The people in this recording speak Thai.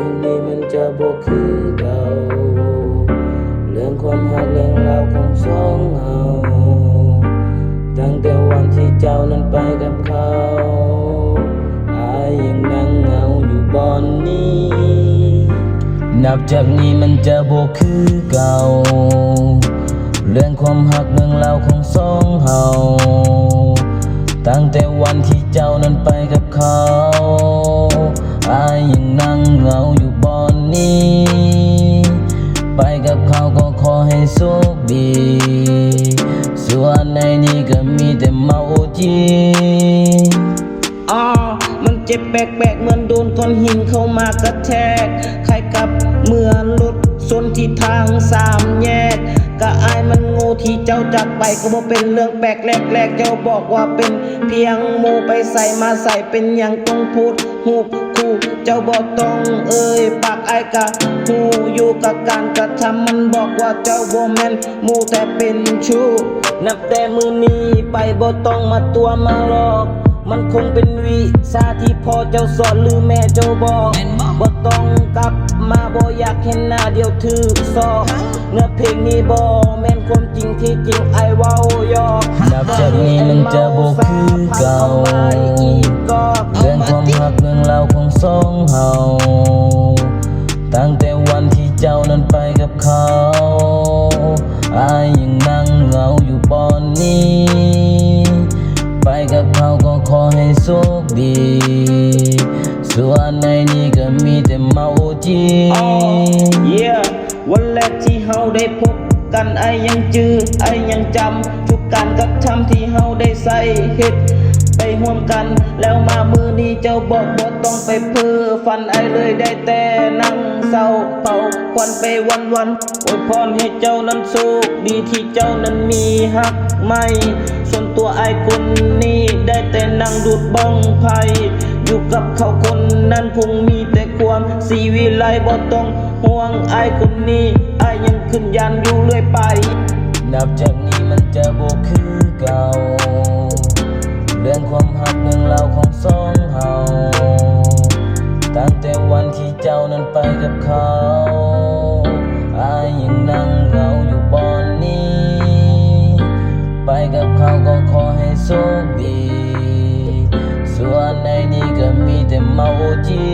ถึงนี้มันจะบ่คือเก่าเรื่องความหักเรื่องราวของสองเฮาตั้งแต่วันที่เจ้านั้นไปกับเขาอายยังนั่งเหงาอยู่บอนนี้นับจากนี้มันจะบ่คือเก่าเรื่องความหักเรื่องราวของสองเฮาตั้งแต่วันที่เจ้านั้นไปกับเขาอายยังนั่งเหงาอยู่บอนนี้ไปกับเขาก็ขอให้โชคดีส่วนในนี้ก็มีแต่เมาจีมันเจ็บแปลกๆเหมือนโดนก้อนหินเข้ามากระแทกคล้ายกับเหมือนรถชนที่ทางสามแยกก็อายมันโง่ที่เจ้าจากไปก็บ่เป็นเรื่องแปลกแรกเจ้าบอกว่าเป็นเพียงโมไปใส่มาใส่เป็นอย่างต้องพูดหูคู่เจ้าบอกต้องปากอายกะหูอยู่กับการกระทำมันบอกว่าเจ้าบ่แม่นโมแต่เป็นชู้นับแต่มือนี้ไปบ่ต้องมาตัวมาหลอกมันคงเป็นวิชาที่พ่อเจ้าสอนหรือแม่เจ้าบอกบ่ต้องกลับมาบ่อยากเห็นหน้าเดียวถือซอกเนื้อเพลงนี้บ่แม่นความจริงที่จริงไอ้เว้ายอกนับจากนี้มันจะบ่คือเก่าเรื่องความรักเรื่องราวของสองเฮาตั้งแต่วันที่เจ้านั้นไปกับเขาอายยังนั่งเหงาอยู่บอนนี้ไปกับเขาก็ขอให้โชคดีส่วนในนี้ก็มีแต่เมาจีวันแรกที่เฮาได้พบกันไอยังจื้อไอยังจำทุกการกระทำที่เฮาได้ใส่เฮ็ดไปร่วมกันแล้วมามือนี้เจ้าบอกบ่ต้องไปเพ้อฝันไอเลยได้แต่นั่งเศร้าเผาควันไปวันอวยพรให้เจ้านั้นโชคดีที่เจ้านั้นมีฮักใหม่ส่วนตัวไอคนนี้ได้แต่นั่งดูดบ้องไผ่อยู่กับเขาคนนั้นคงมีแต่ความสีวิไลบ่ต้องห่วงไอคนนี้ไอยังขึ้นยันอยู่เรื่อยไปนับจากนี้มันจะบ่คือเก่าเรื่องความหักเรื่องราวของสองเฮาตั้งแต่วันที่เจ้านั้นไปกับเขาอายยังนั่งเหงาอยู่บอนนี้ไปกับเขาก็ขอให้โชคดีส่วนในนี้ก็มีแต่เมาจี